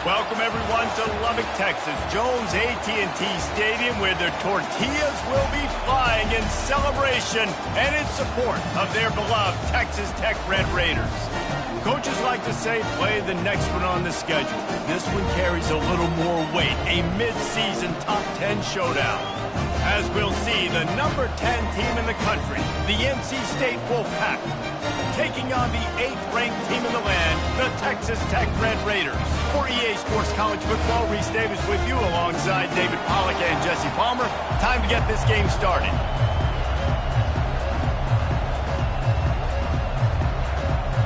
Welcome, everyone, to Lubbock, Texas, Jones AT&T Stadium, where the tortillas will be flying in celebration and in support of their beloved Texas Tech Red Raiders. Coaches like to say, play the next one on the schedule. This one carries a little more weight, a mid-season top 10 showdown. As we'll see, the number 10 team in the country, the NC State Wolfpack, taking on the 8th-ranked team in the land, the Texas Tech Red Raiders. For EA Sports College Football, Reese Davis with you alongside David Pollack and Jesse Palmer. Time to get this game started.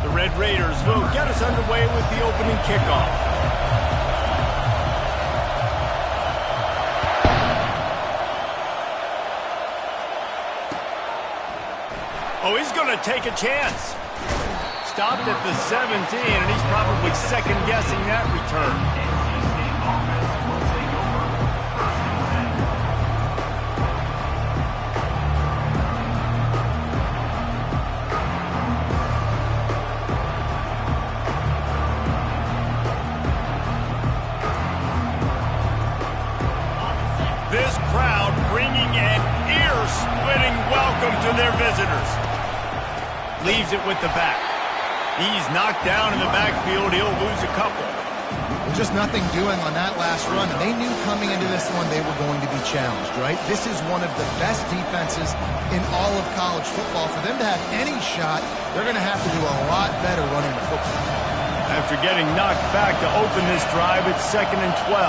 The Red Raiders will get us underway with the opening kickoff. Oh, he's going to take a chance. Stopped at the 17, and he's probably second-guessing that return. This crowd bringing an ear-splitting welcome to their visitors. Leaves it with the back. He's knocked down in the backfield. He'll lose a couple. Just nothing doing on that last run. And they knew coming into this one they were going to be challenged, right? This is one of the best defenses in all of college football. For them to have any shot, they're going to have to do a lot better running the football. After getting knocked back to open this drive, it's 2nd and 12.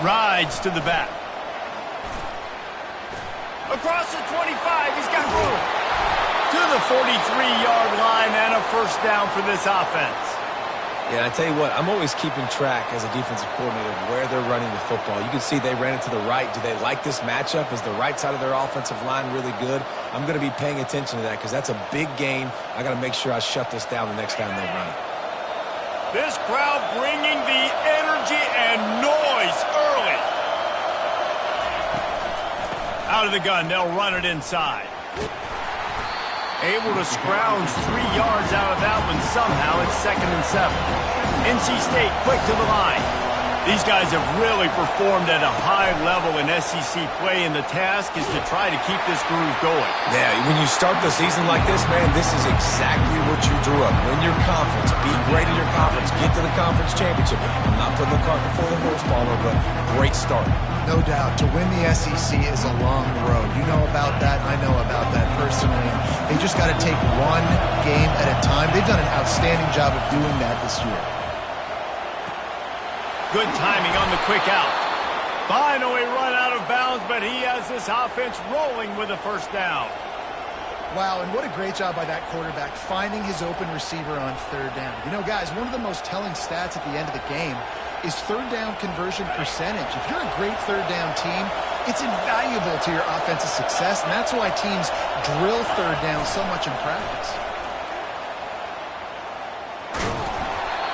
Rides to the back. Across the 25, he's got room. To the 43-yard line and a first down for this offense. Yeah, I tell you what, I'm always keeping track as a defensive coordinator of where they're running the football. You can see they ran it to the right. Do they like this matchup? Is the right side of their offensive line really good? I'm going to be paying attention to that because that's a big gain. I got to make sure I shut this down the next time they run it. This crowd bringing the energy and noise early. Out of the gun, they'll run it inside. Able to scrounge 3 yards out of that one somehow. It's 2nd and 7. NC State quick to the line. These guys have really performed at a high level in SEC play, and the task is to try to keep this groove going. Yeah, when you start the season like this, man, this is exactly what you drew up. Win your conference, be great in your conference, get to the conference championship. I'm not putting the cart before the horse, Palmer, but great start. No doubt. To win the SEC is a long road. You know about that. I know about that personally. They just got to take one game at a time. They've done an outstanding job of doing that this year. Good timing on the quick out. Finally run out of bounds, but he has this offense rolling with a first down. Wow, and what a great job by that quarterback finding his open receiver on 3rd down. You know, guys, one of the most telling stats at the end of the game is 3rd down conversion percentage. If you're a great 3rd down team, it's invaluable to your offensive success, and that's why teams drill 3rd down so much in practice.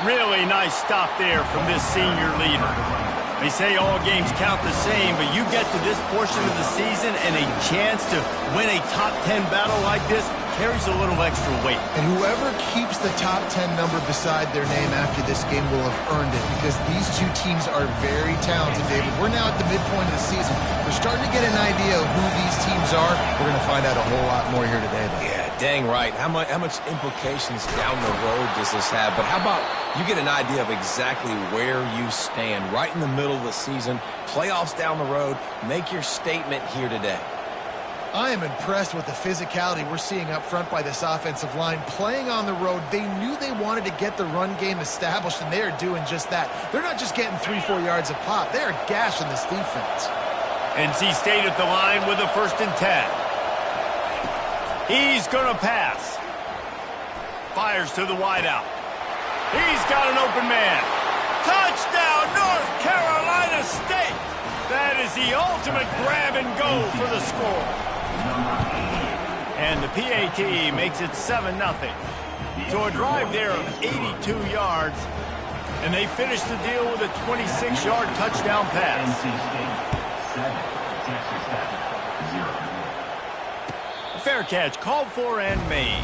Really nice stop there from this senior leader. They say all games count the same, but you get to this portion of the season and a chance to win a top 10 battle like this carries a little extra weight. And whoever keeps the top 10 number beside their name after this game will have earned it, because these two teams are very talented, David. We're now at the midpoint of the season. We're starting to get an idea of who these teams are. We're going to find out a whole lot more here today, though. Yeah, dang right. How much implications down the road does this have? But how about you get an idea of exactly where you stand right in the middle of the season, playoffs down the road, make your statement here today. I am impressed with the physicality we're seeing up front by this offensive line. Playing on the road, they knew they wanted to get the run game established, and they are doing just that. They're not just getting 3-4 yards a pop. They are gashing this defense. NC State at the line with a 1st and 10. He's going to pass. Fires to the wideout. He's got an open man. Touchdown, North Carolina State! That is the ultimate grab and go for the score. And the PAT makes it 7-0. So a drive there of 82 yards, and they finish the deal with a 26-yard touchdown pass. A fair catch called for and made.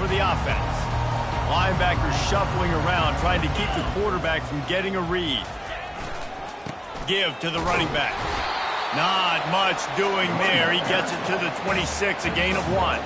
for the offense. Linebackers shuffling around, trying to keep the quarterback from getting a read. Give to the running back. Not much doing there. He gets it to the 26, a gain of 1.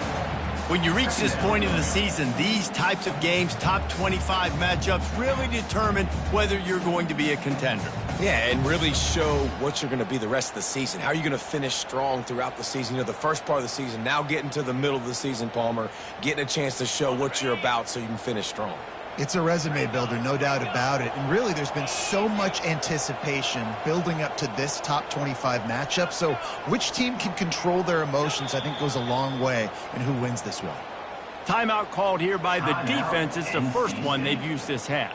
When you reach this point in the season, these types of games, top 25 matchups, really determine whether you're going to be a contender. Yeah, and really show what you're going to be the rest of the season. How are you going to finish strong throughout the season? You know, the first part of the season, now getting to the middle of the season, Palmer, getting a chance to show what you're about so you can finish strong. It's a resume builder, no doubt about it. And really, there's been so much anticipation building up to this top 25 matchup. So which team can control their emotions, I think, goes a long way in who wins this one. Timeout called here by the defense. It's the first one they've used this half.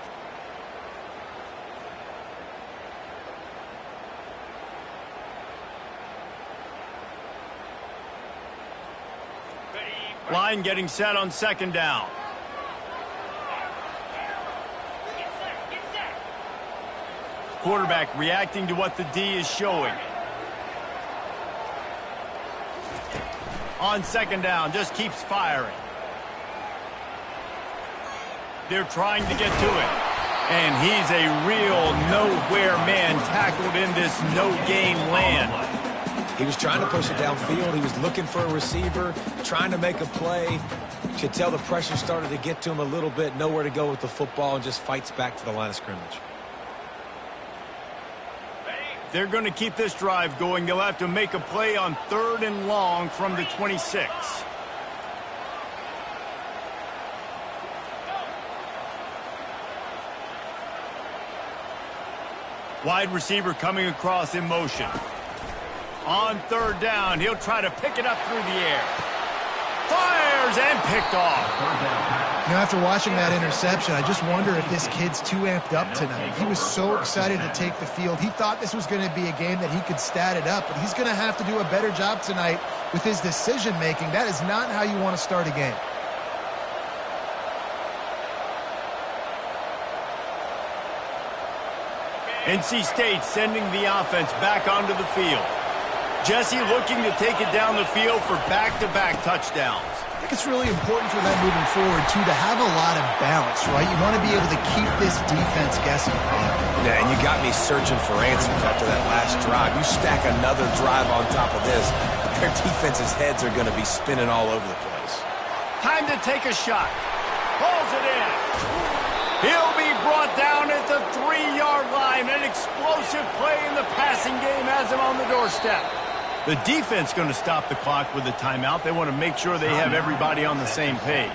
Line getting set on second down. Quarterback reacting to what the D is showing. On second down, just keeps firing. They're trying to get to it. And he's a real nowhere man tackled in this no-gain land. He was trying to push it downfield. He was looking for a receiver, trying to make a play. You could tell the pressure started to get to him a little bit, nowhere to go with the football, and just fights back to the line of scrimmage. They're going to keep this drive going. They'll have to make a play on 3rd and long from the 26. Wide receiver coming across in motion. On 3rd down, he'll try to pick it up through the air. Fires and picked off. You know, after watching that interception, I just wonder if this kid's too amped up tonight. He was so excited to take the field. He thought this was going to be a game that he could stat it up, but he's going to have to do a better job tonight with his decision-making. That is not how you want to start a game. NC State sending the offense back onto the field. Jesse looking to take it down the field for back-to-back touchdowns. I think it's really important for them moving forward, too, to have a lot of balance, right? You want to be able to keep this defense guessing. Yeah, and you got me searching for answers after that last drive. You stack another drive on top of this, their defense's heads are going to be spinning all over the place. Time to take a shot. Pulls it in. He'll be brought down at the 3-yard line. An explosive play in the passing game has him on the doorstep. The defense going to stop the clock with a timeout. They want to make sure they have everybody on the same page.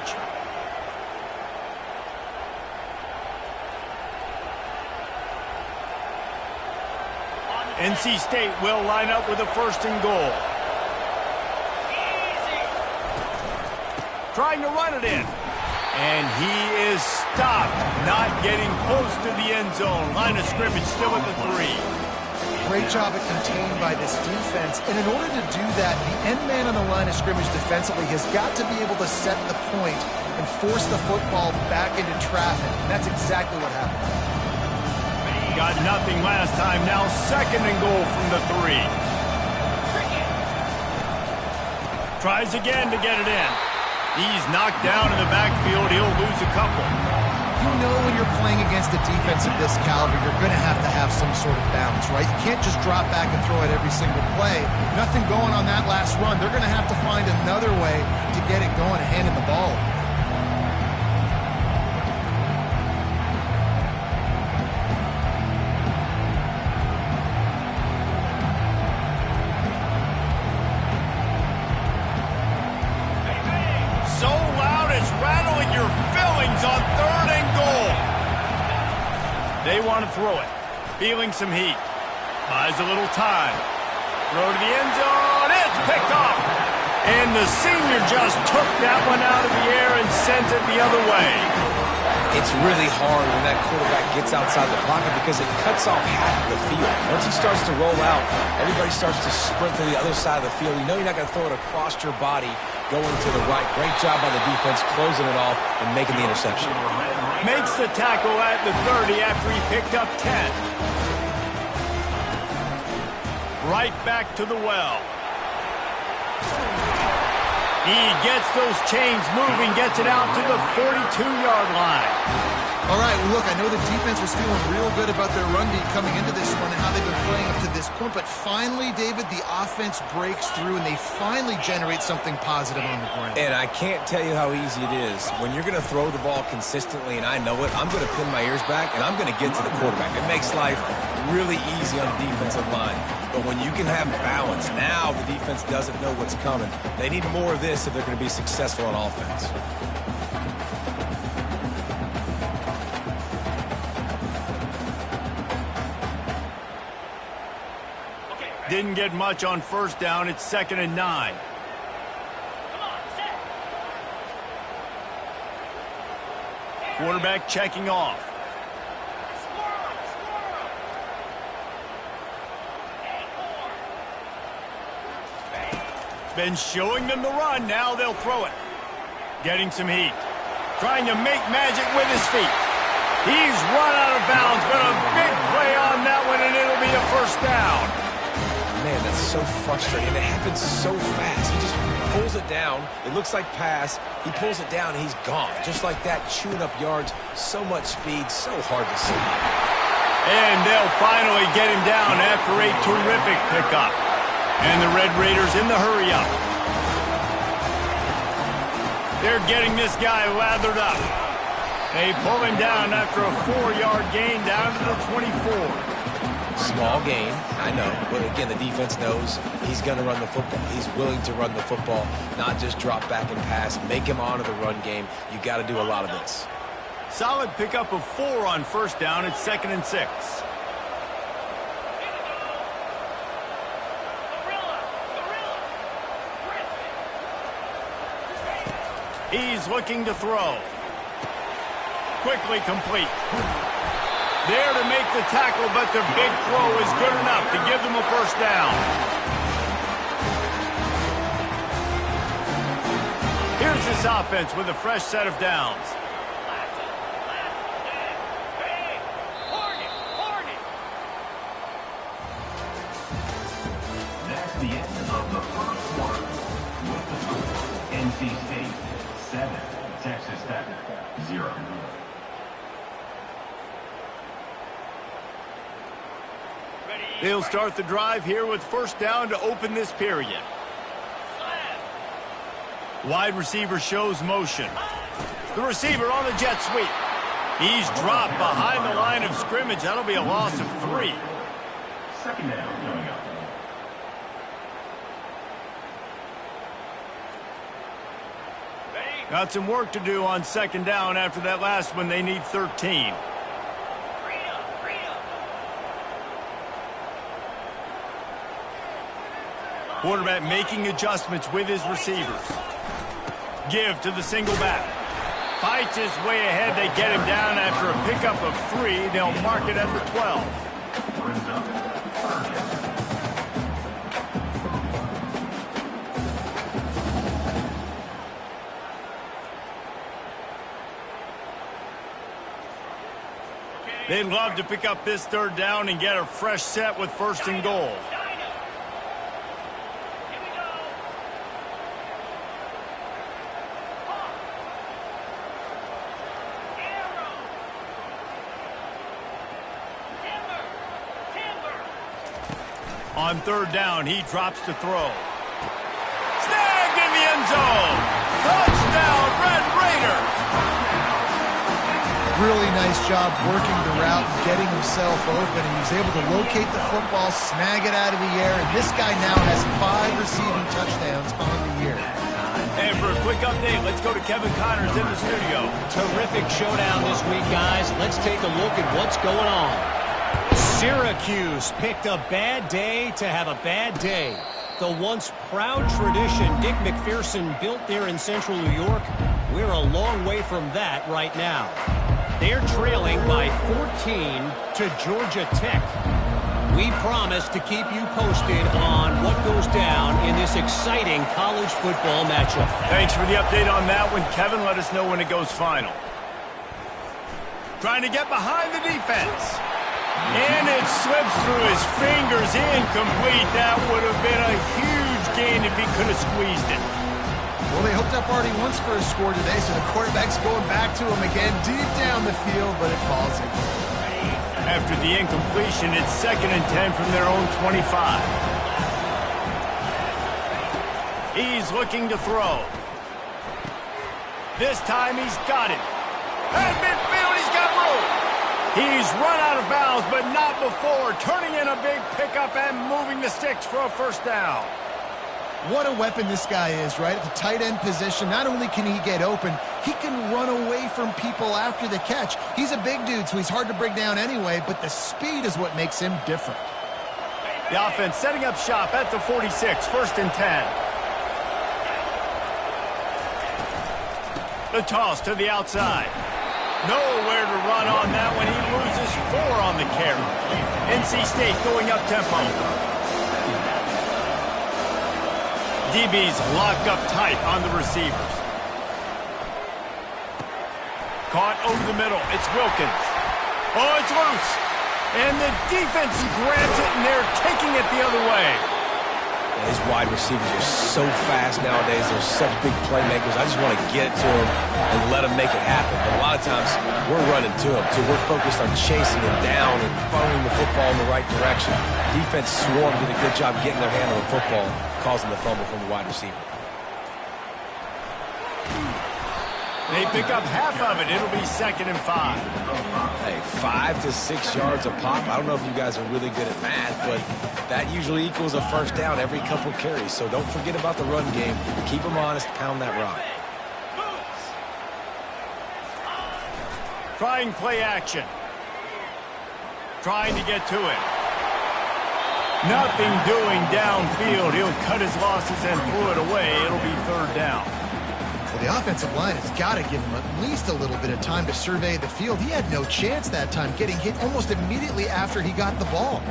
NC State will line up with a 1st and goal. Trying to run it in. And he is stopped, not getting close to the end zone. Line of scrimmage still at the 3. Great job at contained by this defense. And in order to do that, the end man on the line of scrimmage defensively has got to be able to set the point and force the football back into traffic. And that's exactly what happened. Got nothing last time. Now 2nd and goal from the 3. Tries again to get it in. He's knocked down in the backfield. He'll lose a couple. You know when you're playing against a defense of this caliber, you're going to have some sort of balance, right? You can't just drop back and throw it every single play. Nothing going on that last run. They're going to have to find another way to get it going and handing the ball. So loud it's rattling your fillings on 3rd and goal. They want to throw it. Feeling some heat. Buys a little time. Throw to the end zone. It's picked off. And the senior just took that one out of the air and sent it the other way. It's really hard when that quarterback gets outside the pocket because it cuts off half of the field. Once he starts to roll out, everybody starts to sprint to the other side of the field. You know you're not going to throw it across your body going to the right. Great job by the defense closing it off and making the interception. Makes the tackle at the 30 after he picked up 10. Right back to the well. He gets those chains moving, gets it out to the 42-yard line. All right, well, look, I know the defense was feeling real good about their run D coming into this one and how they've been playing up to this point, but finally, David, the offense breaks through and they finally generate something positive on the ground. And I can't tell you how easy it is. When you're going to throw the ball consistently, and I know it, I'm going to pin my ears back, and I'm going to get to the quarterback. It makes life really easy on the defensive line. But when you can have balance, now the defense doesn't know what's coming. They need more of this if they're going to be successful on offense. Didn't get much on first down. It's 2nd and 9. Quarterback checking off. Been showing them the run. Now they'll throw it. Getting some heat. Trying to make magic with his feet. He's run out of bounds, but a big play on that one, and it'll be a first down. Man, that's so frustrating. It happens so fast. He just pulls it down. It looks like pass. He pulls it down, and he's gone. Just like that, chewing up yards. So much speed, so hard to see. And they'll finally get him down after a terrific pickup. And the Red Raiders in the hurry-up. They're getting this guy lathered up. They pull him down after a 4-yard gain down to the 24. Small gain, I know, but again, the defense knows he's going to run the football. He's willing to run the football, not just drop back and pass, make him honor the run game. You got to do a lot of this. Solid pickup of 4 on first down. It's 2nd and 6. He's looking to throw. Quickly complete. There to make the tackle, but the big throw is good enough to give them a first down. Here's this offense with a fresh set of downs. That's the end of the first quarter. With the score, NC State 7, Texas Tech 0. They'll start the drive here with first down to open this period. Wide receiver shows motion. The receiver on the jet sweep. He's dropped behind the line of scrimmage. That'll be a loss of 3. 2nd down coming up. Got some work to do on 2nd down after that last one. They need 13. Quarterback making adjustments with his receivers. Give to the single back. Fights his way ahead. They get him down after a pickup of 3. They'll mark it at the 12. They'd love to pick up this 3rd down and get a fresh set with 1st and goal. On 3rd down, he drops to throw. Snagged in the end zone. Touchdown, Red Raiders. Really nice job working the route, getting himself open, and he was able to locate the football, snag it out of the air, and this guy now has 5 receiving touchdowns on the year. And for a quick update, let's go to Kevin Connors in the studio. Terrific showdown this week, guys. Let's take a look at what's going on. Syracuse picked a bad day to have a bad day. The once proud tradition Dick McPherson built there in central New York, we're a long way from that right now. They're trailing by 14 to Georgia Tech. We promise to keep you posted on what goes down in this exciting college football matchup. Thanks for the update on that one, Kevin. Let us know when it goes final. Trying to get behind the defense. And it slips through his fingers, incomplete. That would have been a huge gain if he could have squeezed it. Well, they hooked up already once for a score today, so the quarterback's going back to him again deep down the field, but it falls in. After the incompletion, it's 2nd and 10 from their own 25. He's looking to throw. This time he's got it. At midfield, he's got room. He's run out of bounds, but not before turning in a big pickup and moving the sticks for a first down. What a weapon this guy is, right? At the tight end position, not only can he get open, he can run away from people after the catch. He's a big dude, so he's hard to bring down anyway, but the speed is what makes him different. The offense setting up shop at the 46, 1st and 10. The toss to the outside. Nowhere to run on that when he loses 4 on the carry. NC State going up tempo. DB's locked up tight on the receivers. Caught over the middle. It's Wilkins. Oh, it's loose. And the defense grabs it, and they're taking it the other way. These wide receivers are so fast nowadays. They're such big playmakers. I just want to get it to them and let them make it happen. But a lot of times, we're running to them, too. We're focused on chasing them down and funneling the football in the right direction. Defense swarm did a good job getting their hand on the football, causing the fumble from the wide receiver. They pick up half of it. It'll be 2nd and 5. Hey, 5 to 6 yards a pop. I don't know if you guys are really good at math, but that usually equals a first down every couple carries. So don't forget about the run game. Keep them honest. Pound that rock. Trying play action. Trying to get to it. Nothing doing downfield. He'll cut his losses and throw it away. It'll be 3rd down. Well, the offensive line has got to give him at least a little bit of time to survey the field. He had no chance that time, getting hit almost immediately after he got the ball.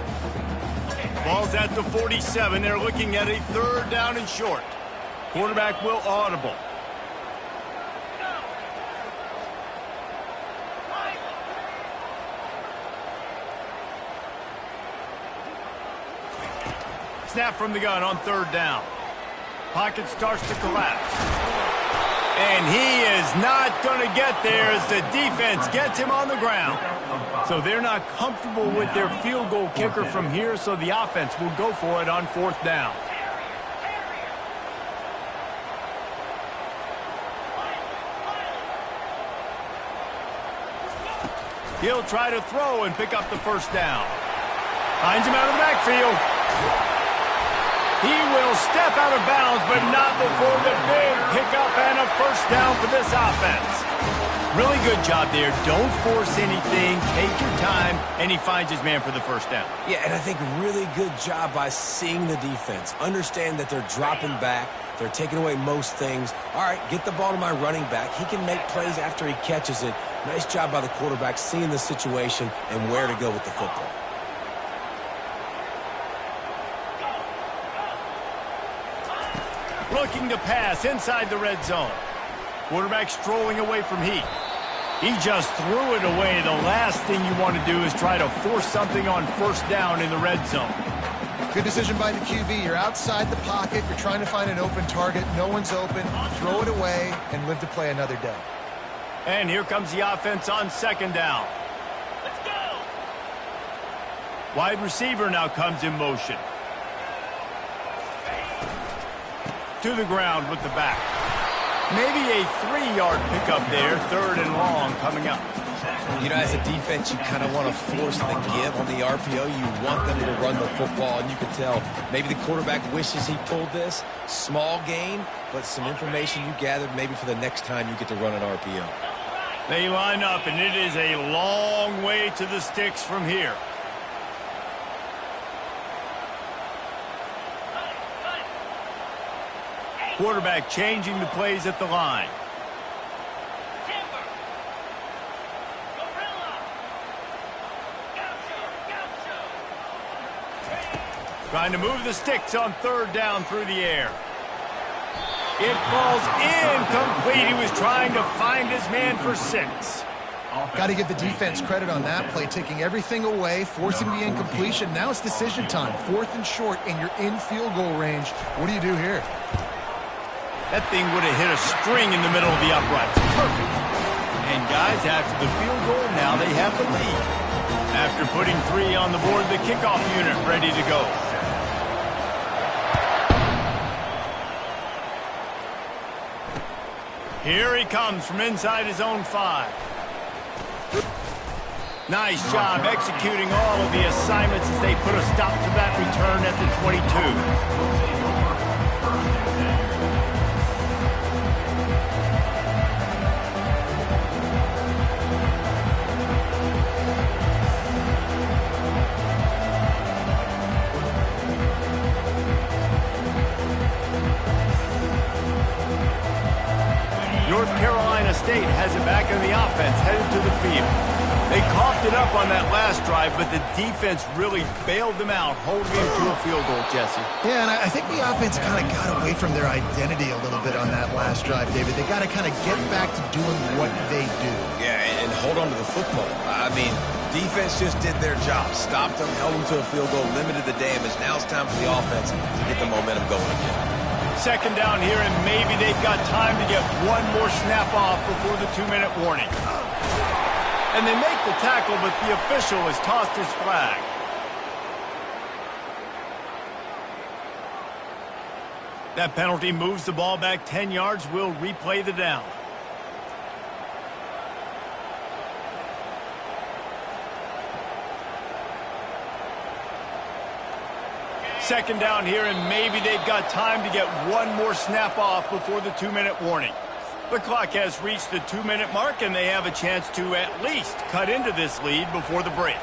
Ball's at the 47. They're looking at a 3rd down and short. Quarterback will audible. Snap from the gun on 3rd down. Pocket starts to collapse. And he is not going to get there as the defense gets him on the ground. So they're not comfortable with their field goal kicker from here, so the offense will go for it on 4th down. He'll try to throw and pick up the first down. Finds him out of the backfield. He will step out of bounds, but not before the big pickup and a first down for this offense. Really good job there. Don't force anything. Take your time, and he finds his man for the first down. Yeah, and I think really good job by seeing the defense. Understand that they're dropping back. They're taking away most things. All right, get the ball to my running back. He can make plays after he catches it. Nice job by the quarterback seeing the situation and where to go with the football. Looking to pass inside the red zone. Quarterback strolling away from heat. He just threw it away. The last thing you want to do is try to force something on 1st down in the red zone. Good decision by the QB. You're outside the pocket. You're trying to find an open target. No one's open. Throw it away and live to play another day. And here comes the offense on 2nd down. Let's go. Wide receiver now comes in motion. To the ground with the back. Maybe a 3-yard pickup there. 3rd and long coming up. You know, as a defense, you kind of want to force the give on the RPO. You want them to run the football, and you can tell maybe the quarterback wishes he pulled this. Small gain, but some information you gathered maybe for the next time you get to run an RPO. They line up, and it is a long way to the sticks from here. Quarterback changing the plays at the line. Trying to move the sticks on 3rd down through the air. It falls incomplete. He was trying to find his man for 6. Got to give the defense credit on that play, taking everything away, forcing the incompletion. Now it's decision time. 4th and short, and you're in field goal range. What do you do here? That thing would have hit a string in the middle of the uprights. Perfect. And guys, after the field goal, now they have the lead. After putting 3 on the board, the kickoff unit ready to go. Here he comes from inside his own 5. Nice job executing all of the assignments as they put a stop to that return at the 22. North Carolina State has it back in the offense, headed to the field. They coughed it up on that last drive, but the defense really bailed them out, holding them to a field goal, Jesse. Yeah, and I think the offense kind of got away from their identity a little bit on that last drive, David. They got to kind of get back to doing what they do. Yeah, and hold on to the football. I mean, defense just did their job. Stopped them, held them to a field goal, limited the damage. Now it's time for the offense to get the momentum going again. Second down here, and maybe they've got time to get one more snap off before the 2-minute warning. And they make the tackle, but the official has tossed his flag. That penalty moves the ball back 10 yards. We'll replay the down. Second down here, and maybe they've got time to get one more snap off before the 2-minute warning. The clock has reached the 2-minute mark, and they have a chance to at least cut into this lead before the break.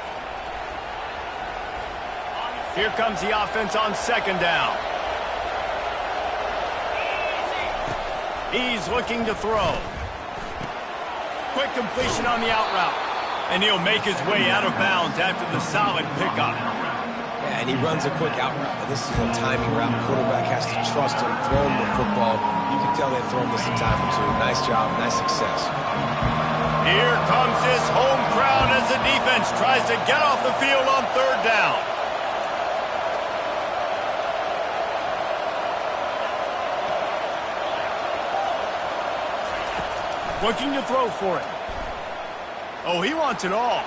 Here comes the offense on second down. He's looking to throw. Quick completion on the out route. And he'll make his way out of bounds after the solid pickup. Yeah, and he runs a quick out route. This is a timing route. Quarterback has to trust him, throw him the football. You can tell they've thrown this a time or two. Nice job, nice success. Here comes this home crowd as the defense tries to get off the field on third down. Looking to throw for it. Oh, he wants it all.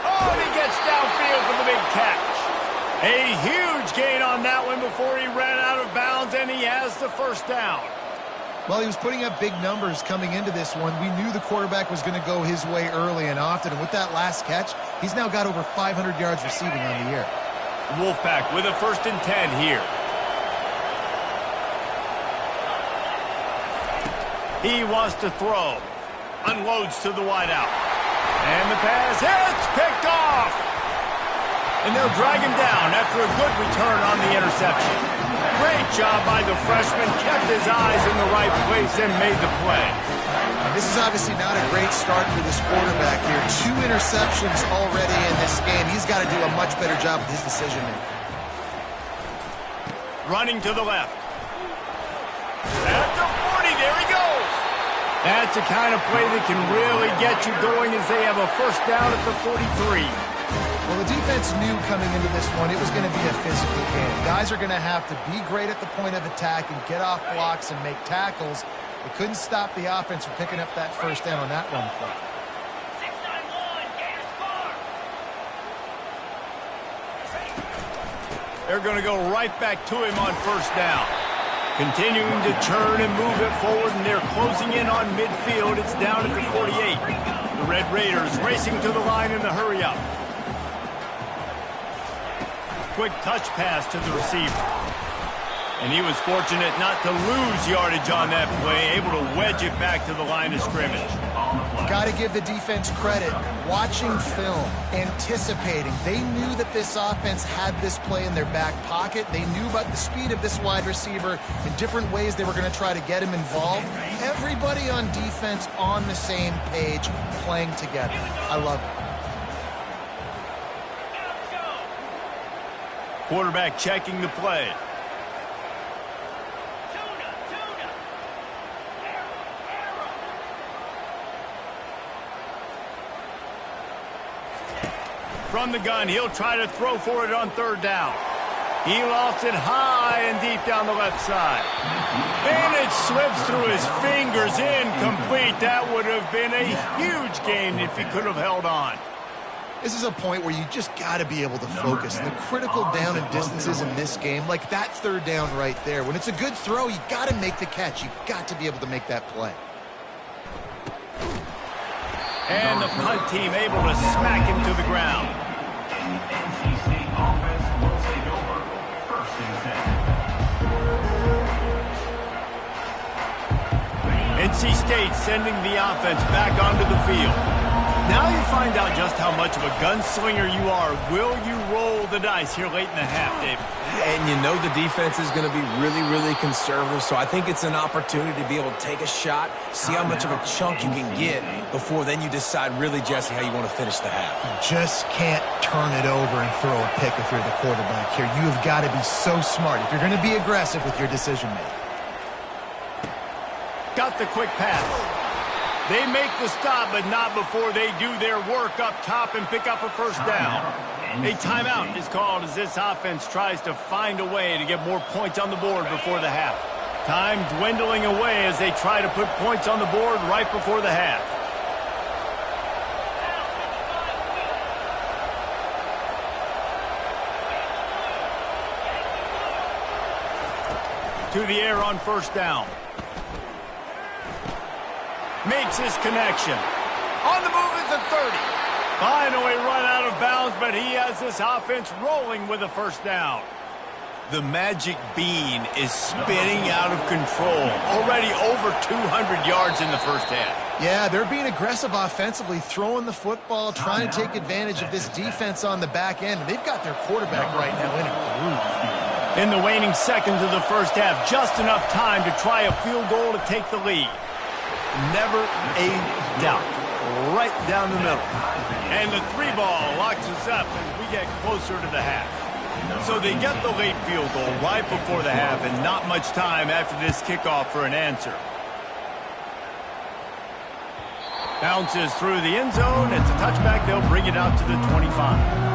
Oh, and he gets downfield for the big catch. A huge gain on that one before he ran out of bounds, and he has the first down. Well, he was putting up big numbers coming into this one. We knew the quarterback was going to go his way early and often, and with that last catch, he's now got over 500 yards receiving on the year. Wolfpack with a 1st and 10 here. He wants to throw. Unloads to the wideout. And the pass hits, picked off. And they'll drag him down after a good return on the interception. Great job by the freshman. Kept his eyes in the right place and made the play. This is obviously not a great start for this quarterback here. 2 interceptions already in this game. He's got to do a much better job with his decision-making. Running to the left. At the 40, there he goes. That's the kind of play that can really get you going as they have a first down at the 43. Well, the defense knew coming into this one it was going to be a physical game. Guys are going to have to be great at the point of attack and get off blocks and make tackles. They couldn't stop the offense from picking up that first down on that run play. They're going to go right back to him on first down. Continuing to turn and move it forward, and they're closing in on midfield. It's down at the 48. The Red Raiders racing to the line in the hurry-up. Quick touch pass to the receiver. And he was fortunate not to lose yardage on that play, able to wedge it back to the line of scrimmage. Got to give the defense credit. Watching film, anticipating. They knew that this offense had this play in their back pocket. They knew about the speed of this wide receiver and different ways they were going to try to get him involved. Everybody on defense on the same page, playing together. I love it. Quarterback checking the play. From the gun, he'll try to throw for it on third down. He lost it high and deep down the left side. And it slips through his fingers, incomplete. That would have been a huge gain if he could have held on. This is a point where you just got to be able to focus. The critical down and distances in this game, like that third down right there. When it's a good throw, you got to make the catch. You got to be able to make that play. And the punt team able to smack him to the ground. And the NC State offense will take over. 1st and 10. NC State sending the offense back onto the field. Now you find out just how much of a gunslinger you are. Will you roll the dice here late in the half, David? And you know the defense is going to be really, really conservative, so I think it's an opportunity to be able to take a shot, see how much of a chunk you can get before then you decide really, Jesse, how you want to finish the half. You just can't turn it over and throw a pick if you're the quarterback here. You have got to be so smart if you're going to be aggressive with your decision-making. Got the quick pass. They make the stop, but not before they do their work up top and pick up a first down. A timeout is called as this offense tries to find a way to get more points on the board before the half. Time dwindling away as they try to put points on the board right before the half. To the air on first down. Makes his connection. On the move is the 30. Finally run out of bounds, but he has this offense rolling with a first down. The magic bean is spinning out of control. Already over 200 yards in the first half. Yeah, they're being aggressive offensively, throwing the football, trying to take advantage of this defense on the back end. They've got their quarterback right now in a groove. In the waning seconds of the first half, just enough time to try a field goal to take the lead. Never a doubt. Right down the middle. And the 3-ball locks us up as we get closer to the half. So they get the late field goal right before the half and not much time after this kickoff for an answer. Bounces through the end zone. It's a touchback. They'll bring it out to the 25.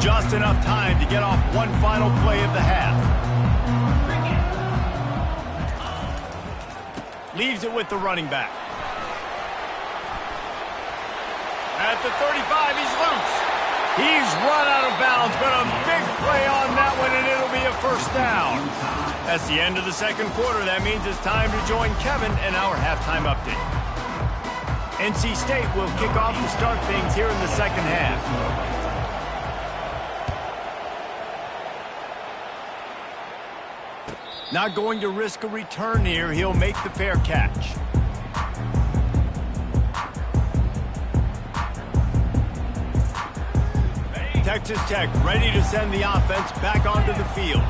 Just enough time to get off one final play of the half. Leaves it with the running back. At the 35, he's loose. He's run out of bounds, but a big play on that one, and it'll be a first down. That's the end of the second quarter. That means it's time to join Kevin in our halftime update. NC State will kick off to start things here in the second half. Not going to risk a return here. He'll make the fair catch. Texas Tech ready to send the offense back onto the field.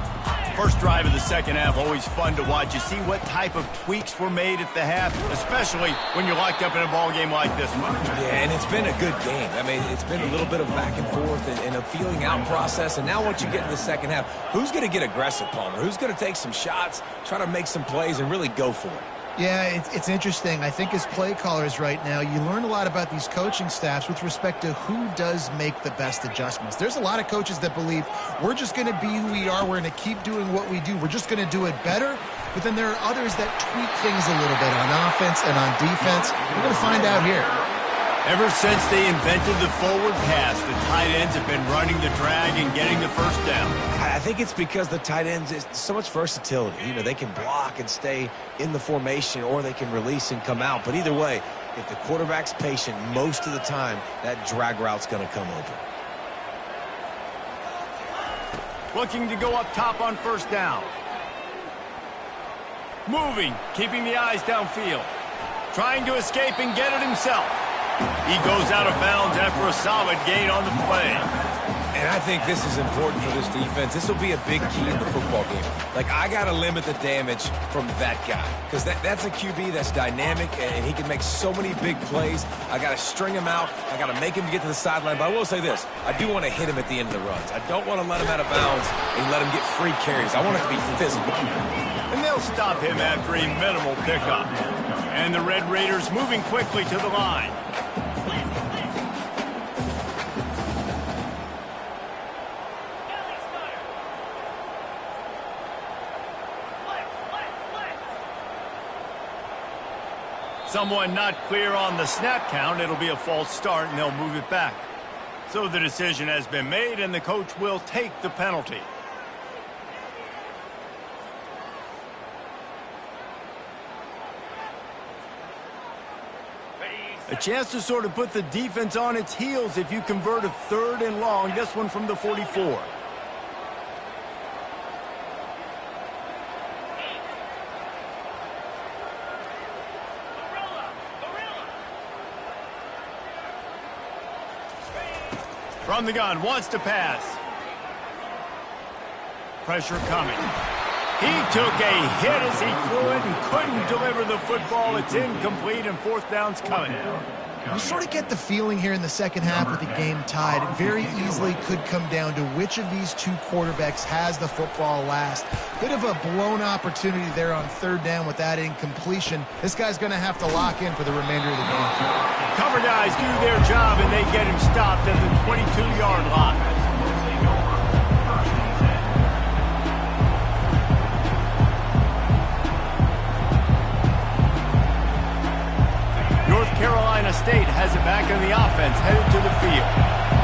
First drive of the second half, always fun to watch. You see what type of tweaks were made at the half, especially when you're locked up in a ball game like this one. Yeah, and it's been a good game. I mean, it's been a little bit of back and forth and a feeling out process. And now once you get in the second half, who's going to get aggressive, Palmer? Who's going to take some shots, try to make some plays, and really go for it? Yeah, it's interesting. I think as play callers right now, you learn a lot about these coaching staffs with respect to who does make the best adjustments. There's a lot of coaches that believe we're just going to be who we are. We're going to keep doing what we do. We're just going to do it better. But then there are others that tweak things a little bit on offense and on defense. We're going to find out here. Ever since they invented the forward pass, the tight ends have been running the drag and getting the first down. I think it's because the tight ends is so much versatility. You know, they can block and stay in the formation, or they can release and come out. But either way, if the quarterback's patient most of the time, that drag route's going to come open. Looking to go up top on first down. Moving, keeping the eyes downfield. Trying to escape and get it himself. He goes out of bounds after a solid gain on the play. And I think this is important for this defense. This will be a big key in the football game. Like, I got to limit the damage from that guy because that's a QB that's dynamic, and he can make so many big plays. I got to string him out. I got to make him get to the sideline. But I will say this. I do want to hit him at the end of the runs. I don't want to let him out of bounds and let him get free carries. I want it to be physical. And they'll stop him after a minimal pickup. And the Red Raiders moving quickly to the line. Someone not clear on the snap count. It'll be a false start, and they'll move it back. So the decision has been made, and the coach will take the penalty. A chance to sort of put the defense on its heels if you convert a 3rd and long. This one from the 44. From the gun, wants to pass. Pressure coming. He took a hit as he threw it and couldn't deliver the football. It's incomplete, and 4th down's coming. You sort of get the feeling here in the second half with the game tied. It very easily could come down to which of these two quarterbacks has the football last. Bit of a blown opportunity there on 3rd down with that incompletion. This guy's going to have to lock in for the remainder of the game. Cover guys do their job, and they get him stopped at the 22-yard line. North Carolina State has it back in the offense, headed to the field.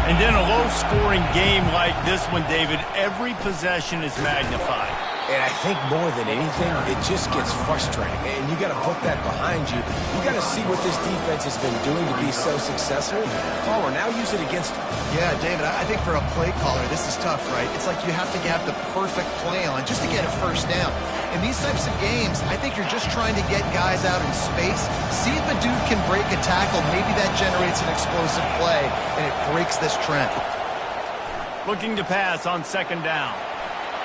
And in a low-scoring game like this one, David, every possession is magnified. And I think more than anything, it just gets frustrating. And you got to put that behind you. You got to see what this defense has been doing to be so successful. Caller, now use it against them. Yeah, David, I think for a play caller, this is tough, right? It's like you have to have the perfect play on just to get a 1st down. In these types of games, I think you're just trying to get guys out in space, see if a dude can break a tackle. Maybe that generates an explosive play, and it breaks this trend. Looking to pass on 2nd down.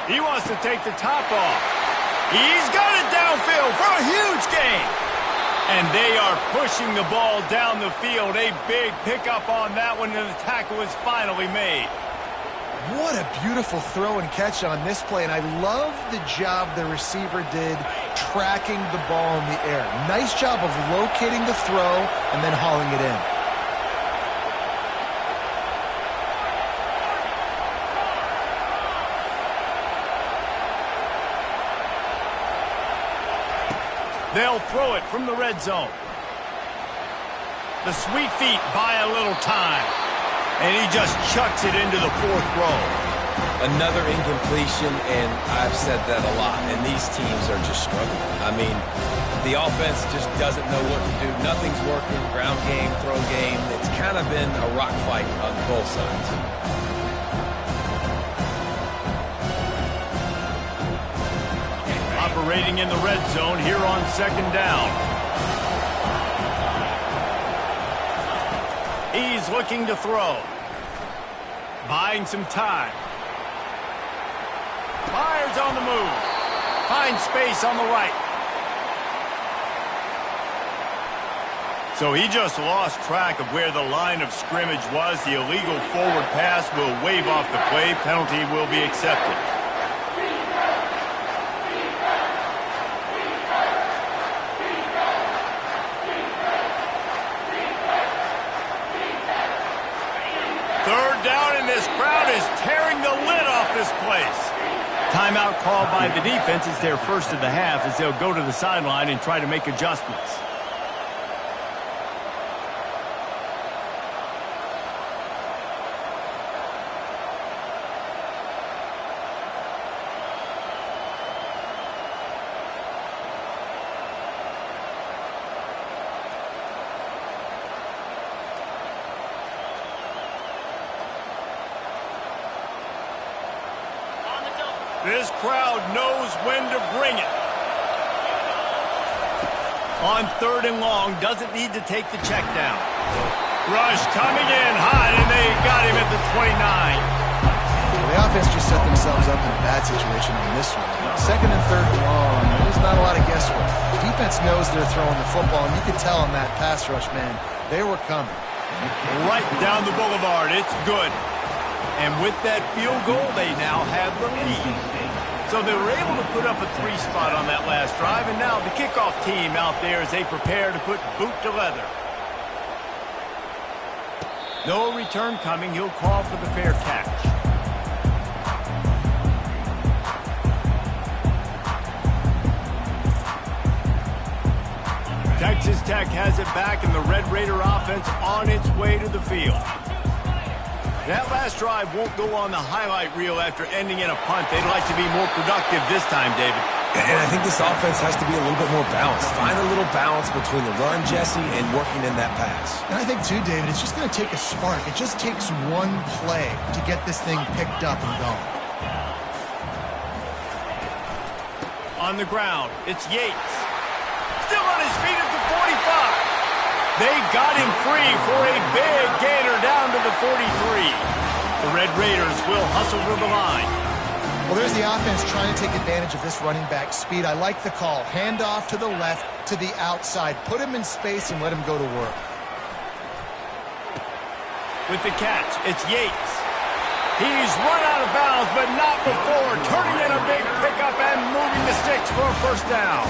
He wants to take the top off. He's got it downfield for a huge gain. And they are pushing the ball down the field. A big pickup on that one, and the tackle is finally made. What a beautiful throw and catch on this play, and I love the job the receiver did tracking the ball in the air. Nice job of locating the throw and then hauling it in. They'll throw it from the red zone. The sweet feet buy a little time. And he just chucks it into the 4th row. Another incompletion, and I've said that a lot, and these teams are just struggling. I mean, the offense just doesn't know what to do. Nothing's working. Ground game, throw game. It's kind of been a rock fight on both sides. Operating in the red zone here on 2nd down. He's looking to throw. Buying some time. Fires on the move. Finds space on the right. So he just lost track of where the line of scrimmage was. The illegal forward pass will wave off the play. Penalty will be accepted. This crowd is tearing the lid off this place. Timeout called by the defense. It's their first of the half as they'll go to the sideline and try to make adjustments. This crowd knows when to bring it. On 3rd and long, doesn't need to take the check down. Rush coming in hot, and they got him at the 29. themselves up in a bad situation on this one. Second and third and long, there's not a lot of guesswork. Defense knows they're throwing the football, and you could tell on that pass rush, man, they were coming. Right down the boulevard. It's good. And with that field goal, they now have the lead. So they were able to put up a 3 spot on that last drive, and now the kickoff team out there as they prepare to put boot to leather. No return coming. He'll call for the fair catch. Texas Tech has it back, and the Red Raider offense on its way to the field. That last drive won't go on the highlight reel after ending in a punt. They'd like to be more productive this time, David. And I think this offense has to be a little bit more balanced. Find a little balance between the run, Jesse, and working in that pass. And I think, too, David, it's just going to take a spark. It just takes one play to get this thing picked up and going. On the ground, it's Yates. Still on his feet at the 45. They got him free for a big gainer down to the 43. The Red Raiders will hustle to the line. Well, there's the offense trying to take advantage of this running back speed. I like the call. Hand off to the left, to the outside. Put him in space and let him go to work. With the catch, it's Yates. He's run out of bounds, but not before turning in a big pickup and moving the sticks for a first down.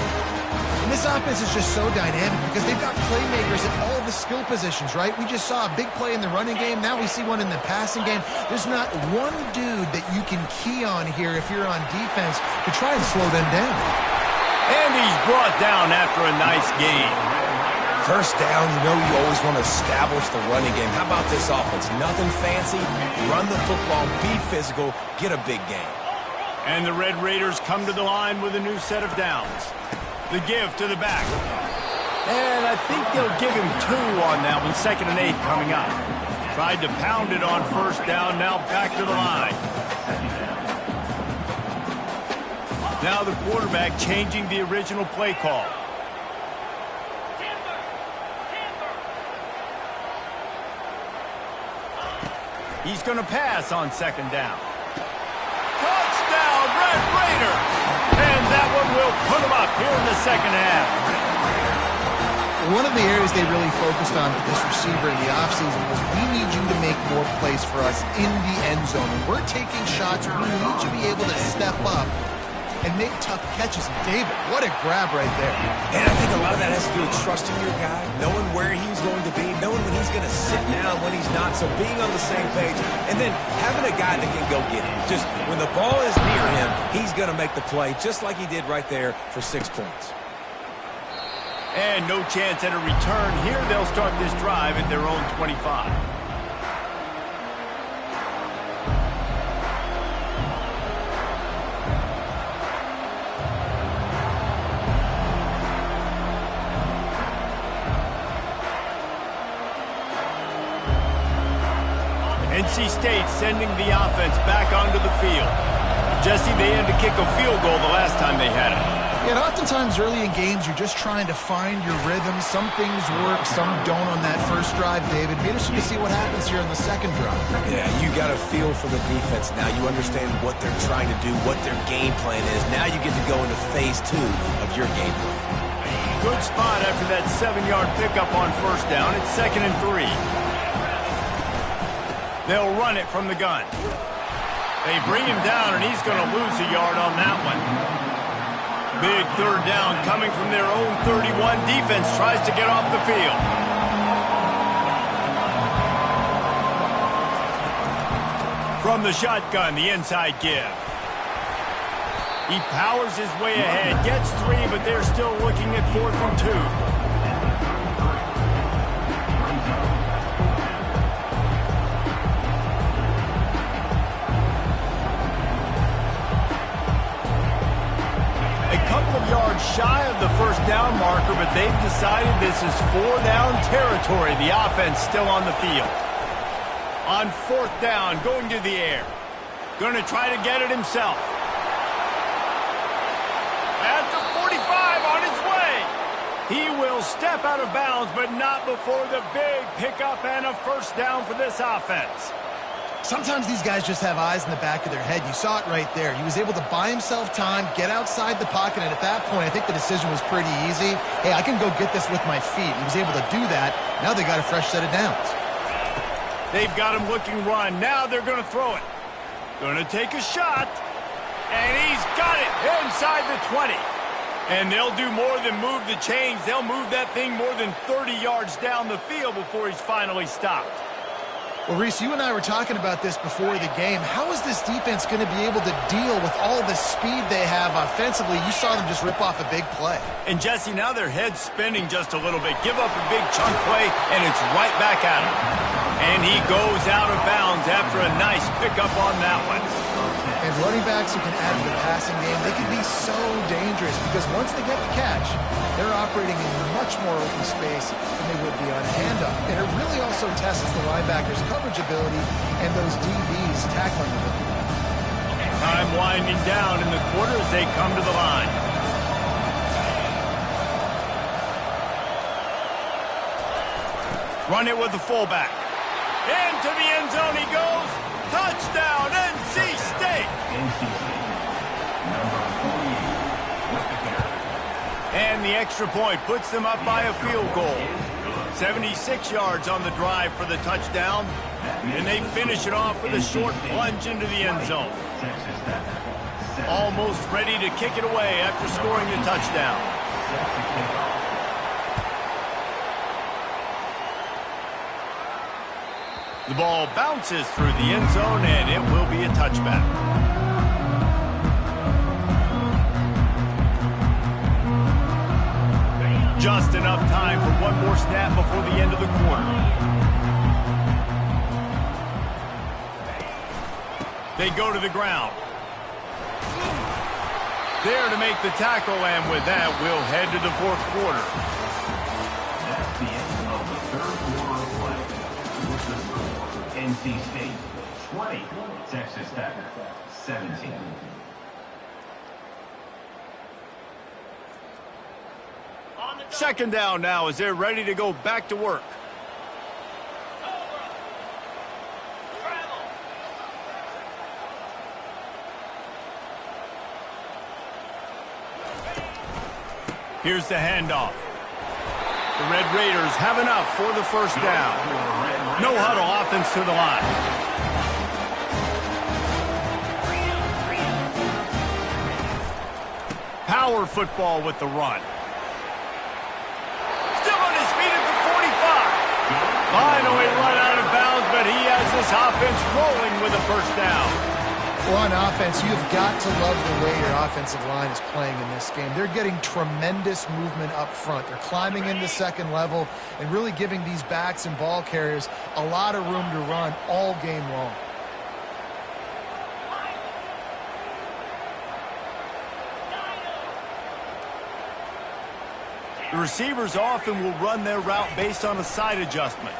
And this offense is just so dynamic because they've got playmakers at all of the skill positions, right? We just saw a big play in the running game. Now we see one in the passing game. There's not one dude that you can key on here if you're on defense to try and slow them down. And he's brought down after a nice gain. First down, you know you always want to establish the running game. How about this offense? Nothing fancy. Run the football, be physical, get a big gain. And the Red Raiders come to the line with a new set of downs. The give to the back. And I think they'll give him 2 on that one. 2nd and 8 coming up. Tried to pound it on first down. Now back to the line. Now the quarterback changing the original play call. He's going to pass on 2nd down. Touchdown, Red Raider! And that one will put him up here in the 2nd half. One of the areas they really focused on with this receiver in the offseason was we need you to make more plays for us in the end zone. When we're taking shots, we need you to be able to step up and make tough catches. David, what a grab right there. And I think a lot of that has to do with trusting your guy, knowing where he's going to be, knowing when he's going to sit down, when he's not, so being on the same page, and then having a guy that can go get him. Just when the ball is near him, he's going to make the play, just like he did right there for 6 points. And no chance at a return here. They'll start this drive at their own 25. NC State sending the offense back onto the field. Jesse, they had to kick a field goal the last time they had it. Yeah, and oftentimes early in games, you're just trying to find your rhythm. Some things work, some don't on that first drive, David. Be interested to see what happens here in the second drive. Yeah, you got a feel for the defense now. You understand what they're trying to do, what their game plan is. Now you get to go into phase 2 of your game plan. Good spot after that 7-yard pickup on first down. It's 2nd and 3. They'll run it from the gun. They bring him down, and he's going to lose a yard on that one. Big 3rd down coming from their own 31. Defense tries to get off the field. From the shotgun, the inside give. He powers his way ahead, gets 3, but they're still looking at 4th and 2. Yards shy of the first down marker, but they've decided this is 4-down territory. The offense still on the field. On 4th down, going to the air. Going to try to get it himself. At the 45, on his way. He will step out of bounds, but not before the big pickup and a first down for this offense. Sometimes these guys just have eyes in the back of their head. You saw it right there. He was able to buy himself time, get outside the pocket, and at that point, I think the decision was pretty easy. Hey, I can go get this with my feet. He was able to do that. Now they got a fresh set of downs. They've got him looking run. Now they're going to throw it. Going to take a shot. And he's got it inside the 20. And they'll do more than move the chains. They'll move that thing more than 30 yards down the field before he's finally stopped. Well, Reese, you and I were talking about this before the game. How is this defense going to be able to deal with all the speed they have offensively? You saw them just rip off a big play. And, Jesse, now their head's spinning just a little bit. Give up a big chunk play, and it's right back at him. And he goes out of bounds after a nice pickup on that one. And running backs who can add to the passing game, they can be so dangerous because once they get the catch, they're operating in much more open space than they would be on a handoff. And it really also tests the linebackers' coverage ability and those DBs' tackling ability. Time winding down in the quarter as they come to the line. Run it with the fullback. Into the end zone he goes. Touchdown, NC State. NC State, number 48, with the carry. And the extra point puts them up by a field goal. 76 yards on the drive for the touchdown. And they finish it off with a short plunge into the end zone. Texas Tech, Almost ready to kick it away after scoring the touchdown. set to kick off. The ball bounces through the end zone, and it will be a touchback. Just enough time for one more snap before the end of the quarter. They go to the ground. There to make the tackle, and with that, we'll head to the fourth quarter. That's the end of the third quarter of play. With the score, NC State 20, Texas Tech 17. Second down now as they're ready to go back to work. Here's the handoff. The Red Raiders have enough for the first down. No huddle offense to the line. Power football with the run. Still on his feet at the 45. Finally run out of bounds, but he has this offense rolling with a first down. Well, on offense, you've got to love the way your offensive line is playing in this game. They're getting tremendous movement up front. They're climbing into second level and really giving these backs and ball carriers a lot of room to run all game long. The receivers often will run their route based on a side adjustment.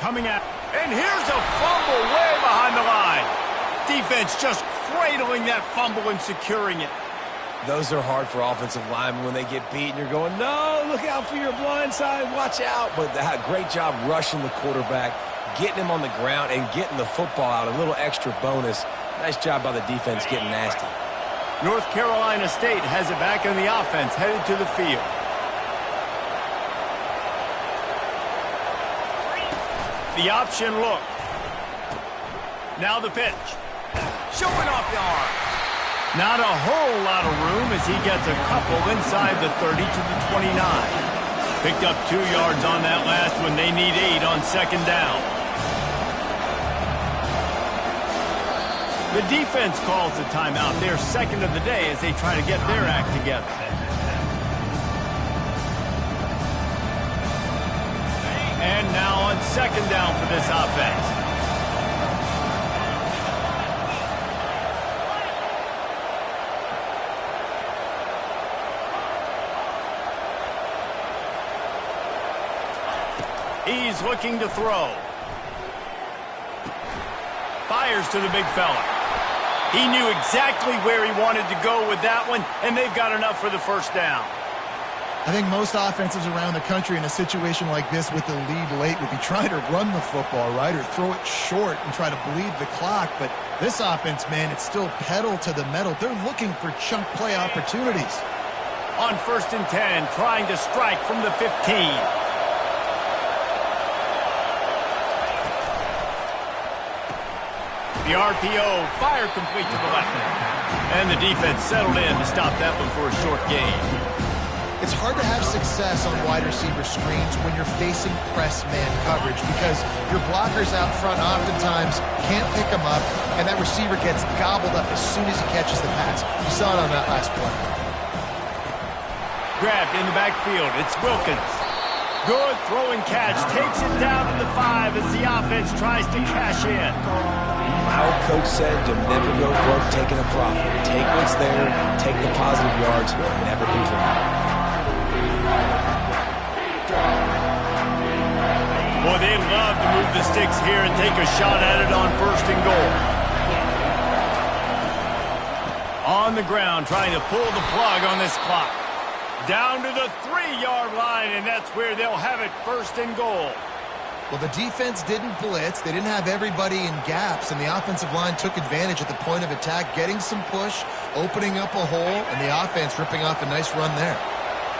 Coming out, and here's a fumble way behind the line. Defense just cradling that fumble and securing it. Those are hard for offensive linemen when they get beat and you're going, no, look out for your blind side, watch out. But they had a great job rushing the quarterback, getting him on the ground and getting the football out, a little extra bonus. Nice job by the defense getting nasty. North Carolina State has it back in the offense, headed to the field. The option look. Now the pitch. Showing off the arm. Not a whole lot of room as he gets a couple inside the 30 to the 29. Picked up 2 yards on that last one. They need 8 on second down. The defense calls the timeout. They're second of the day as they try to get their act together. And now on second down for this offense. He's looking to throw. Fires to the big fella. He knew exactly where he wanted to go with that one, and they've got enough for the first down. I think most offenses around the country in a situation like this with the lead late would be trying to run the football, right, or throw it short and try to bleed the clock. But this offense, man, it's still pedal to the metal. They're looking for chunk play opportunities. On 1st and 10, trying to strike from the 15. The RPO, fire complete to the left. And the defense settled in to stop that one for a short gain. It's hard to have success on wide receiver screens when you're facing press man coverage because your blockers out front oftentimes can't pick them up, and that receiver gets gobbled up as soon as he catches the pass. You saw it on that last play. Grabbed in the backfield. It's Wilkins. Good throw and catch. Takes it down to the 5 as the offense tries to cash in. Our coach said to never go broke taking a profit. Take what's there, take the positive yards, and never complain. Boy, they'd love to move the sticks here and take a shot at it on 1st and goal. On the ground, trying to pull the plug on this clock. Down to the 3-yard line, and that's where they'll have it 1st and goal. Well, the defense didn't blitz. They didn't have everybody in gaps, and the offensive line took advantage at the point of attack, getting some push, opening up a hole, and the offense ripping off a nice run there.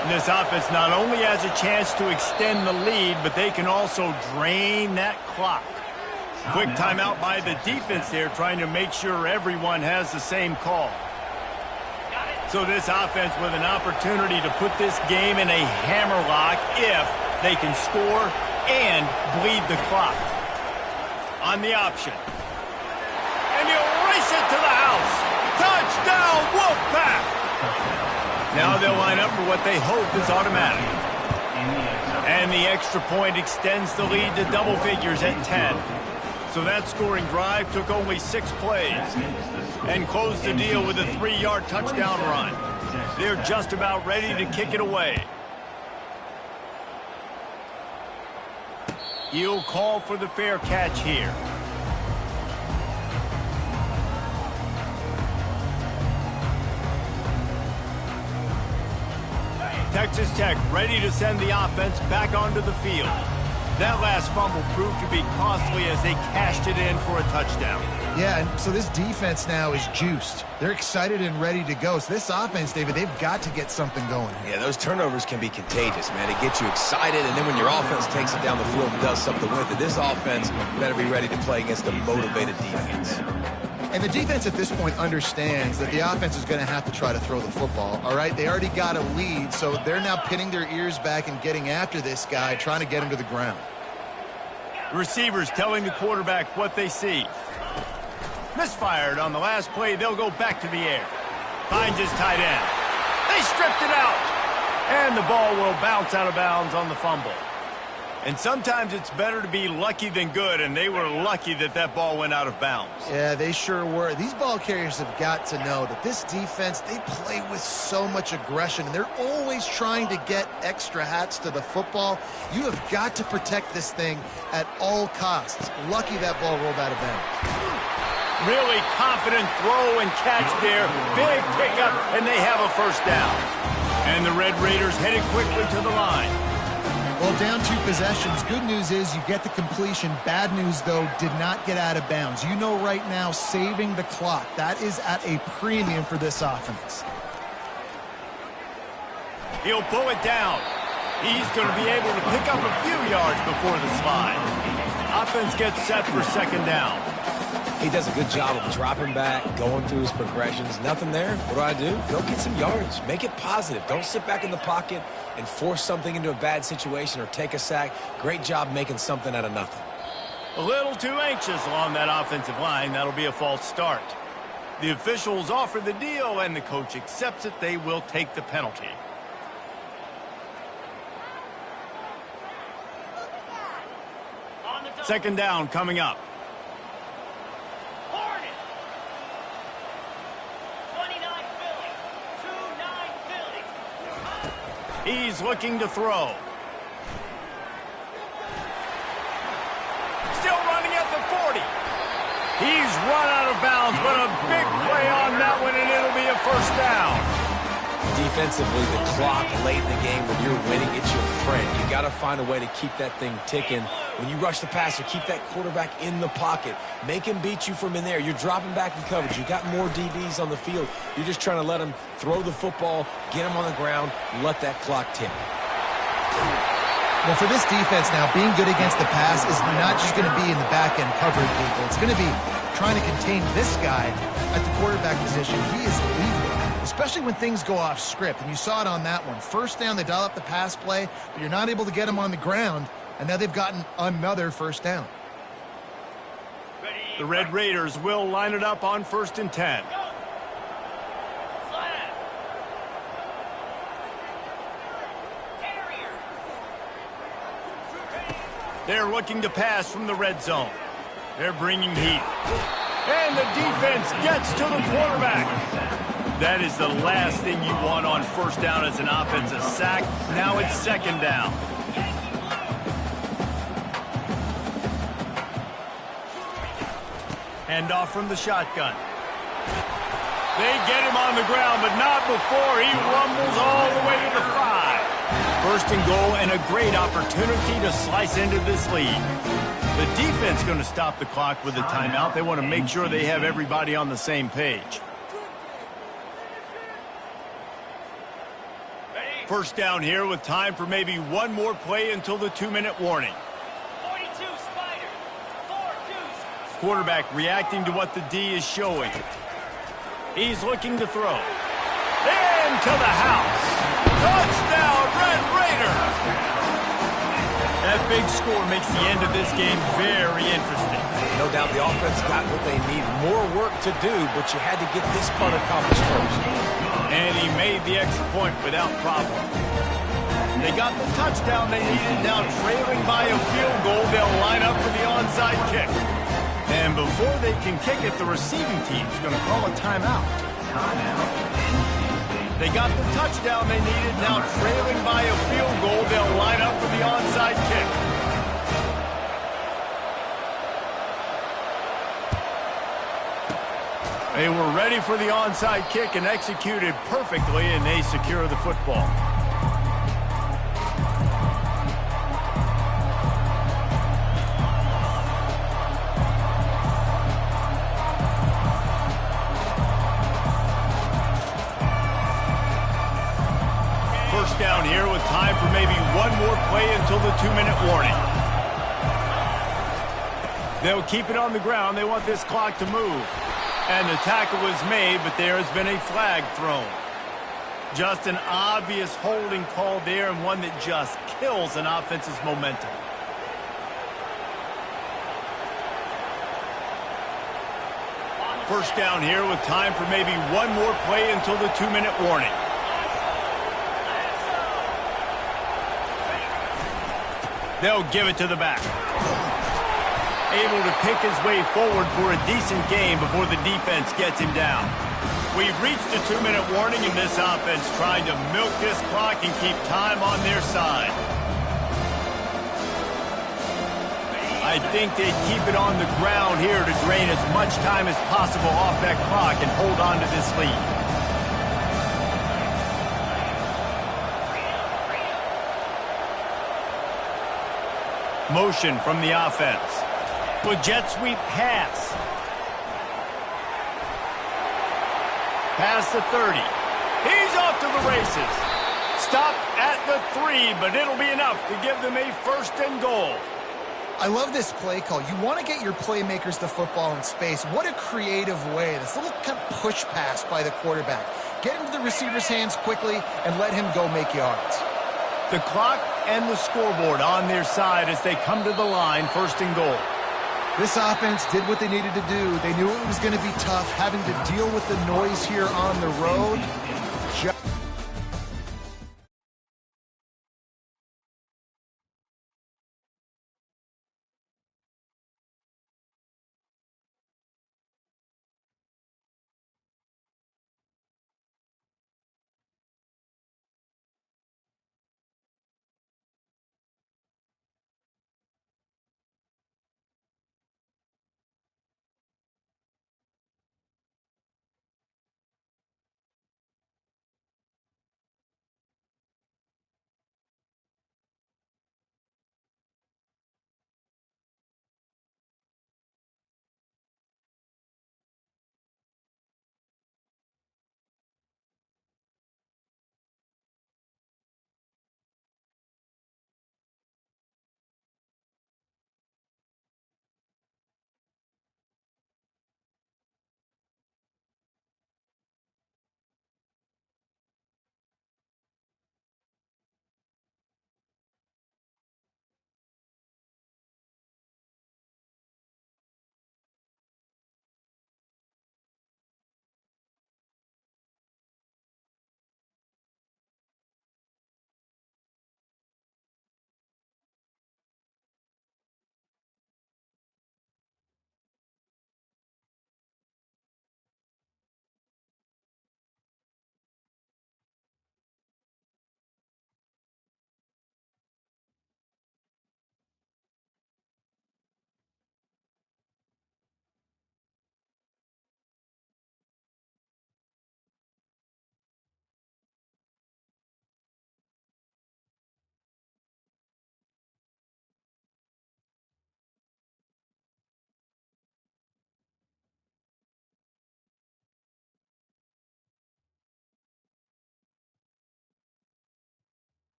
And this offense not only has a chance to extend the lead, but they can also drain that clock. Quick timeout by the defense there, trying to make sure everyone has the same call. So this offense with an opportunity to put this game in a hammerlock if they can score and bleed the clock. On the option. And he'll race it to the house. Touchdown, Wolfpack! Now they'll line up for what they hope is automatic. And the extra point extends the lead to double figures at 10. So that scoring drive took only 6 plays and closed the deal with a 3-yard touchdown run. They're just about ready to kick it away. He'll call for the fair catch here. Texas Tech ready to send the offense back onto the field. That last fumble proved to be costly as they cashed it in for a touchdown. Yeah, and so this defense now is juiced. They're excited and ready to go. So this offense, David, they've got to get something going here. Yeah, those turnovers can be contagious, man. It gets you excited, and then when your offense takes it down the field and does something with it, this offense better be ready to play against a motivated defense. And the defense at this point understands that the offense is going to have to try to throw the football, all right? They already got a lead, so they're now pinning their ears back and getting after this guy, trying to get him to the ground. Receivers telling the quarterback what they see. Misfired on the last play. They'll go back to the air. Finds his tight end. They stripped it out. And the ball will bounce out of bounds on the fumble. And sometimes it's better to be lucky than good, and they were lucky that that ball went out of bounds. Yeah, they sure were. These ball carriers have got to know that this defense, they play with so much aggression, and they're always trying to get extra hats to the football. You have got to protect this thing at all costs. Lucky that ball rolled out of bounds. Really confident throw and catch there. Big pickup, and they have a first down. And the Red Raiders headed quickly to the line. Well, down 2 possessions. Good news is you get the completion. Bad news, though, did not get out of bounds. You know right now, saving the clock, that is at a premium for this offense. He'll pull it down. He's going to be able to pick up a few yards before the slide. Offense gets set for second down. He does a good job of dropping back, going through his progressions. Nothing there. What do? Go get some yards. Make it positive. Don't sit back in the pocket and force something into a bad situation or take a sack. Great job making something out of nothing. A little too anxious along that offensive line. That'll be a false start. The officials offer the deal, and the coach accepts it. They will take the penalty. Second down coming up. He's looking to throw. Still running at the 40. He's run out of bounds, but a big play on that one, and it'll be a first down. defensively, the clock late in the game when you're winning, it's your friend. You got to find a way to keep that thing ticking. When you rush the passer, keep that quarterback in the pocket. Make him beat you from in there. You're dropping back in coverage. You got more DBs on the field. You're just trying to let him throw the football, get him on the ground, let that clock tick. Well, for this defense now, being good against the pass is not just going to be in the back end covering people. It's going to be trying to contain this guy at the quarterback position. He is lethal, especially when things go off script. And you saw it on that one. First down, they dial up the pass play, but you're not able to get him on the ground. And now they've gotten another first down. The Red Raiders will line it up on 1st and 10. They're looking to pass from the red zone. They're bringing heat. And the defense gets to the quarterback. That is the last thing you want on first down as an offensive sack. Now it's 2nd down. Hand off from the shotgun. They get him on the ground, but not before he rumbles all the way to the 5. 1st and goal, and a great opportunity to slice into this lead. The defense going to stop the clock with a timeout. They want to make sure they have everybody on the same page. 1st down here with time for maybe one more play until the 2-minute warning. 42 Spider. 4-2. Quarterback reacting to what the D is showing. He's looking to throw. Into the house. Touchdown, Red Raiders! That big score makes the end of this game very interesting. No doubt the offense got what they need. More work to do, but you had to get this part accomplished first. And he made the extra point without problem. They got the touchdown they needed. Now trailing by a field goal, they'll line up for the onside kick. And before they can kick it, the receiving team's going to call a timeout. They got the touchdown they needed. Now trailing by a field goal, they'll line up for the onside kick. They were ready for the onside kick and executed perfectly, and they secure the football. First down here with time for maybe one more play until the 2-minute warning. They'll keep it on the ground. They want this clock to move. And the tackle was made, but there has been a flag thrown. Just an obvious holding call there, and one that just kills an offense's momentum. First down here with time for maybe one more play until the 2-minute warning. They'll give it to the back. Able to pick his way forward for a decent game before the defense gets him down. We've reached the 2-minute warning, and this offense trying to milk this clock and keep time on their side. I think they keep it on the ground here to drain as much time as possible off that clock and hold on to this lead. Motion from the offense. With jet sweep pass. Past the 30. He's off to the races. Stopped at the 3, but it'll be enough to give them a 1st and goal. I love this play call. You want to get your playmakers the football in space. What a creative way. This little kind of push pass by the quarterback. Get into the receiver's hands quickly and let him go make yards. The clock and the scoreboard on their side as they come to the line, 1st and goal. This offense did what they needed to do. They knew it was going to be tough, having to deal with the noise here on the road.